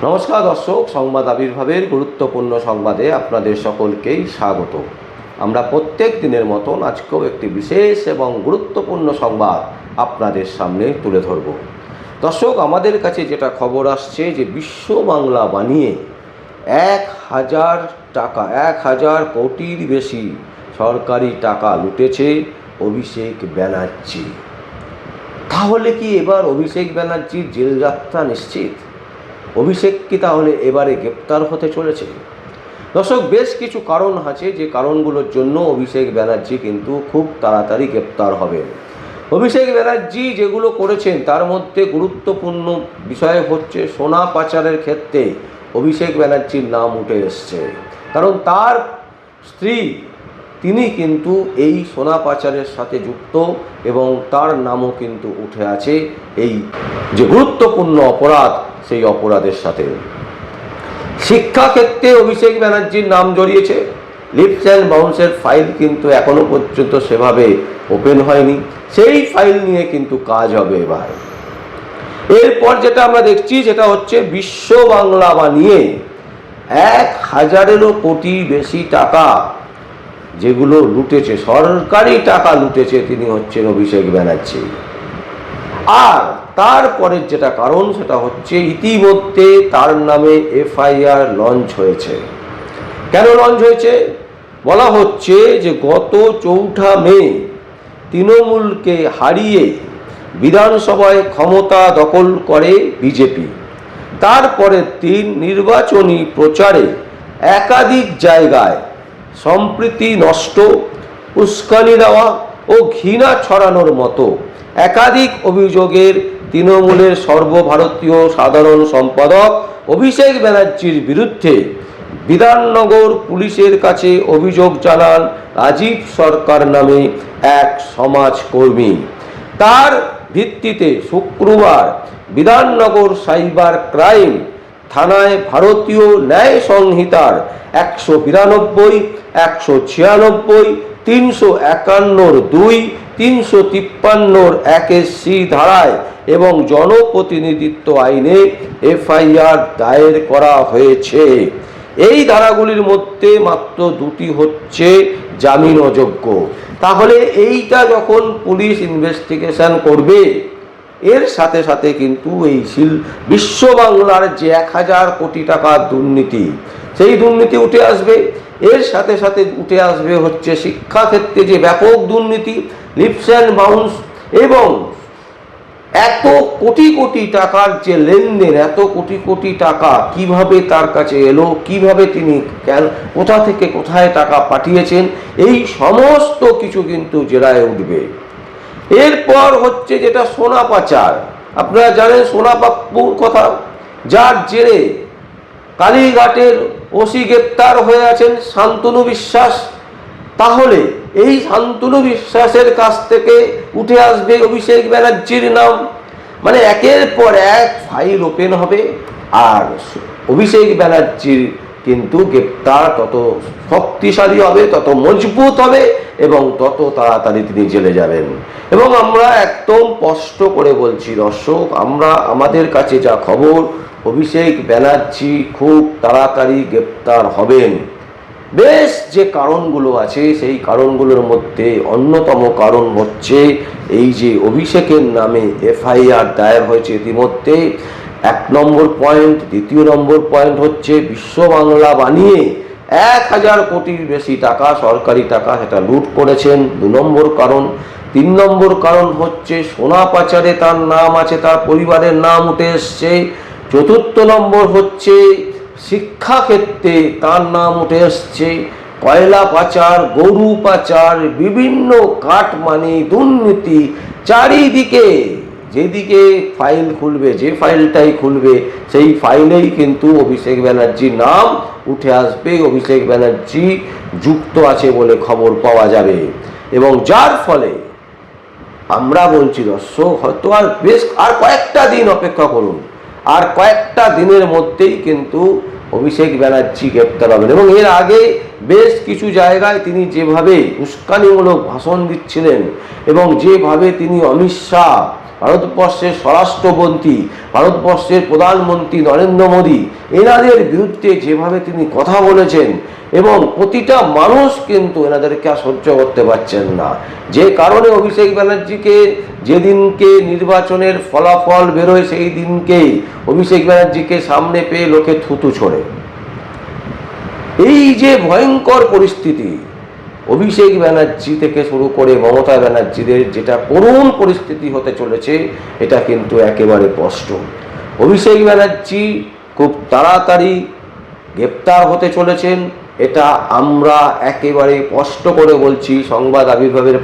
নমস্কার দর্শক, সংবাদ আবির্ভাবের গুরুত্বপূর্ণ সংবাদে আপনাদের সকলকেই স্বাগত। আমরা প্রত্যেক দিনের মতন আজকেও একটি বিশেষ এবং গুরুত্বপূর্ণ সংবাদ আপনাদের সামনে তুলে ধরব। দর্শক, আমাদের কাছে যেটা খবর আসছে যে বিশ্ব বাংলা বানিয়ে 1000 কোটির বেশি সরকারি টাকা লুটেছে অভিষেক ব্যানার্জি। তাহলে কি এবার অভিষেক ব্যানার্জির জেল যাত্রা নিশ্চিত? অভিষেক কি তাহলে এবারে গ্রেপ্তার হতে চলেছে? দর্শক, বেশ কিছু কারণ আছে যে কারণগুলোর জন্য অভিষেক ব্যানার্জি কিন্তু খুব তাড়াতাড়ি গ্রেপ্তার হবেন। অভিষেক ব্যানার্জি যেগুলো করেছেন তার মধ্যে গুরুত্বপূর্ণ বিষয় হচ্ছে সোনা পাচারের ক্ষেত্রে অভিষেক ব্যানার্জির নাম উঠে এসছে। কারণ তার স্ত্রী তিনি কিন্তু এই সোনা পাচারের সাথে যুক্ত এবং তার নামও কিন্তু উঠে আছে এই যে গুরুত্বপূর্ণ অপরাধ, সেই অপরাধের সাথে। শিক্ষাক্ষেত্রে অভিষেক ব্যানার্জির নাম জড়িয়েছে। লিপস অ্যান্ড বাউন্সের ফাইল কিন্তু এখনো পর্যন্ত সেভাবে ওপেন হয়নি, সেই ফাইল নিয়ে কিন্তু কাজ হবে এবার। এরপর যেটা আমরা দেখছি যেটা হচ্ছে বিশ্ব বাংলা বানিয়ে 1000 কোটি বেশি টাকা যেগুলো লুটেছে, সরকারি টাকা লুটেছে, তিনি হচ্ছেন অভিষেক ব্যানার্জি। আর তারপরের যেটা কারণ সেটা হচ্ছে ইতিমধ্যে তার নামে এফআইআর লঞ্চ হয়েছে। কেন লঞ্চ হয়েছে? বলা হচ্ছে যে গত 4 মে তৃণমূলকে হারিয়ে বিধানসভায় ক্ষমতা দখল করে বিজেপি। তারপরে নির্বাচনী প্রচারে একাধিক জায়গায় সম্প্রীতি নষ্ট, উস্কানি দেওয়া ও ঘৃণা ছড়ানোর মতো একাধিক অভিযোগের তৃণমূলের সর্বভারতীয় সাধারণ সম্পাদক অভিষেক ব্যানার্জির বিরুদ্ধে বিধাননগর পুলিশের কাছে অভিযোগ জানান রাজীব সরকার নামে এক সমাজকর্মী। তার ভিত্তিতে শুক্রবার বিধাননগর সাইবার ক্রাইম থানায় ভারতীয় ন্যায় সংহিতার 192, 196, 351(2), 353(1)(c) ধারায় এবং জনপ্রতিনিধিত্ব আইনে এফআইআর দায়ের করা হয়েছে। এই ধারাগুলির মধ্যে মাত্র 2টি হচ্ছে জামিন অযোগ্য। তাহলে এইটা যখন পুলিশ ইনভেস্টিগেশন করবে, এর সাথে সাথে কিন্তু এই বিশ্ব বাংলার যে 1000 কোটি টাকার দুর্নীতি, সেই দুর্নীতি উঠে আসবে। এর সাথে সাথে উঠে আসবে হচ্ছে শিক্ষাক্ষেত্রে যে ব্যাপক দুর্নীতি, লিপস অ্যান্ড বাউন্স, এবং এত কোটি কোটি টাকার যে লেনদেন, এত কোটি কোটি টাকা কিভাবে তার কাছে এলো, কিভাবে তিনি কোথা থেকে কোথায় টাকা পাঠিয়েছেন, এই সমস্ত কিছু কিন্তু জেরায় উঠবে। এরপর হচ্ছে যেটা সোনা পাচার। আপনারা জানেন সোনা পাপ্পুর কথা, যার জেরে কালীঘাটের ওসি গ্রেপ্তার হয়ে আছেন শান্তনু বিশ্বাস। তাহলে এই শান্তনু বিশ্বাসের কাছ থেকে উঠে আসবে অভিষেক ব্যানার্জির নাম। মানে একের পর এক ফাইল ওপেন হবে, আর অভিষেক ব্যানার্জির কিন্তু গ্রেপ্তার তত শক্তিশালী হবে, তত মজবুত হবে এবং তত তাড়াতাড়ি তিনি জেলে যাবেন। এবং আমরা একদম স্পষ্ট করে বলছি দর্শক, আমাদের কাছে যা খবর, অভিষেক ব্যানার্জি খুব তাড়াতাড়ি গ্রেপ্তার হবেন। বেশ যে কারণগুলো আছে সেই কারণগুলোর মধ্যে অন্যতম কারণ হচ্ছে এই যে অভিষেকের নামে এফআইআর দায়ের হয়েছে ইতিমধ্যে, 1 নম্বর পয়েন্ট। 2 নম্বর পয়েন্ট হচ্ছে বিশ্ব বাংলা বানিয়ে 1000 কোটির বেশি টাকা, সরকারি টাকা, সেটা লুট করেছেন, 2 নম্বর কারণ। 3 নম্বর কারণ হচ্ছে সোনা পাচারে তার নাম আছে, তার পরিবারের নাম উঠে এসছে। 4র্থ নম্বর হচ্ছে শিক্ষাক্ষেত্রে তার নাম উঠে এসছে। কয়লা পাচার, গরু পাচার, বিভিন্ন কাটমানি, দুর্নীতি, চারিদিকে যেদিকে ফাইল খুলবে, যে ফাইলটাই খুলবে, সেই ফাইলেই কিন্তু অভিষেক ব্যানার্জির নাম উঠে আসবে। অভিষেক ব্যানার্জি যুক্ত আছে বলে খবর পাওয়া যাবে। এবং যার ফলে আমরা বলছি দর্শক, হয়তো আর কয়েকটা দিন অপেক্ষা করুন, আর কয়েকটা দিনের মধ্যেই কিন্তু অভিষেক ব্যানার্জি গ্রেপ্তার হবেন। এবং এর আগে বেশ কিছু জায়গায় তিনি যেভাবে উস্কানিমূলক ভাষণ দিচ্ছিলেন এবং যেভাবে তিনি অমিত শাহ ভারতবর্ষের স্বরাষ্ট্রমন্ত্রী, ভারতবর্ষের প্রধানমন্ত্রী নরেন্দ্র মোদী, এনাদের বিরুদ্ধে যেভাবে তিনি কথা বলেছেন এবং প্রতিটা মানুষ কিন্তু এনাদেরকে আর সহ্য করতে পারছেন না, যে কারণে অভিষেক ব্যানার্জিকে যেদিনকে নির্বাচনের ফলাফল বেরোয় সেই দিনকেই অভিষেক ব্যানার্জিকে সামনে পেয়ে লোকে থুতু ছোড়ে। এই যে ভয়ঙ্কর পরিস্থিতি, অভিষেক ব্যানার্জি থেকে শুরু করে মমতা ব্যানার্জিদের যেটা করুণ পরিস্থিতি হতে চলেছে, এটা কিন্তু একেবারে স্পষ্ট। অভিষেক ব্যানার্জি খুব তাড়াতাড়ি গ্রেপ্তার হতে চলেছেন, এটা আমরা একেবারে স্পষ্ট করে বলছি। সংবাদ আবির্ভাবের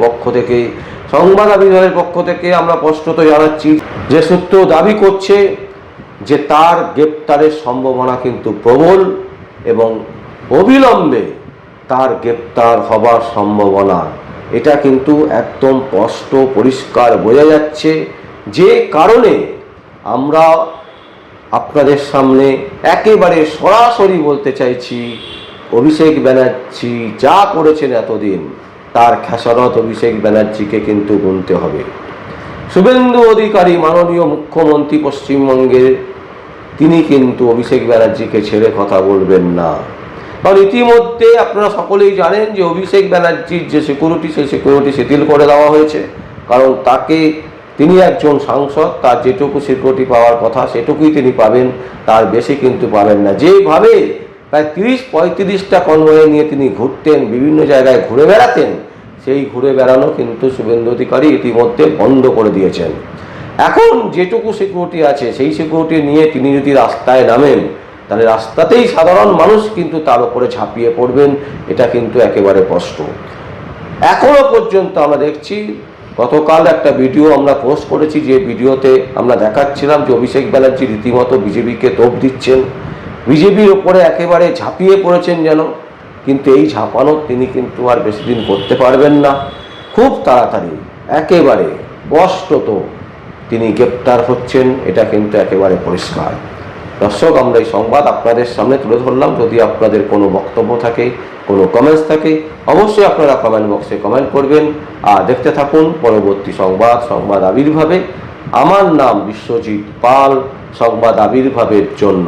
পক্ষ থেকে আমরা স্পষ্টত জানাচ্ছি যে সূত্র দাবি করছে যে তার গ্রেপ্তারের সম্ভাবনা কিন্তু প্রবল এবং অবিলম্বে তার গ্রেপ্তার হবার সম্ভাবনা, এটা কিন্তু একদম স্পষ্ট পরিষ্কার বোঝা যাচ্ছে। যে কারণে আমরা আপনাদের সামনে একেবারে সরাসরি বলতে চাইছি, অভিষেক ব্যানার্জি যা করেছেন এতদিন, তার খেসারত অভিষেক ব্যানার্জিকে কিন্তু গুনতে হবে। শুভেন্দু অধিকারী মাননীয় মুখ্যমন্ত্রী পশ্চিমবঙ্গের, তিনি কিন্তু অভিষেক ব্যানার্জিকে ছেড়ে কথা বলবেন না। কারণ ইতিমধ্যে আপনারা সকলেই জানেন যে অভিষেক ব্যানার্জির যে সিকিউরিটি, সেই সিকিউরিটি শিথিল করে দেওয়া হয়েছে। কারণ তিনি একজন সাংসদ, তার যেটুকু সিকিউরিটি পাওয়ার কথা সেটুকুই তিনি পাবেন, তার বেশি কিন্তু পাবেন না। যেভাবে প্রায় 30-35টা কনভয়ে নিয়ে তিনি ঘুরতেন, বিভিন্ন জায়গায় ঘুরে বেড়াতেন, সেই ঘুরে বেড়ানো কিন্তু শুভেন্দু অধিকারী ইতিমধ্যে বন্ধ করে দিয়েছেন। এখন যেটুকু সিকিউরিটি আছে সেই সিকিউরিটি নিয়ে তিনি যদি রাস্তায় নামেন, তাহলে রাস্তাতেই সাধারণ মানুষ কিন্তু তার উপরে ঝাঁপিয়ে পড়বেন, এটা কিন্তু একেবারে স্পষ্ট। এখনো পর্যন্ত আমরা দেখছি, গতকাল একটা ভিডিও আমরা পোস্ট করেছি, যে ভিডিওতে আমরা দেখাচ্ছিলাম যে অভিষেক ব্যানার্জি রীতিমতো বিজেপিকে তোপ দিচ্ছেন, বিজেপির ওপরে একেবারে ঝাঁপিয়ে পড়েছেন যেন। কিন্তু এই ঝাঁপানো তিনি কিন্তু আর বেশি দিন করতে পারবেন না। খুব তাড়াতাড়ি একেবারে স্পষ্টত তিনি গ্রেপ্তার হচ্ছেন, এটা কিন্তু একেবারে পরিষ্কার। দর্শক, আমরা এই সংবাদ আপনাদের সামনে তুলে ধরলাম। যদি আপনাদের কোনো বক্তব্য থাকে, কোনো কমেন্টস থাকে, অবশ্যই আপনারা কমেন্ট বক্সে কমেন্ট করবেন। আর দেখতে থাকুন পরবর্তী সংবাদ আবির্ভাবে। আমার নাম বিশ্বজিৎ পাল, সংবাদ আবির্ভাবের জন্য।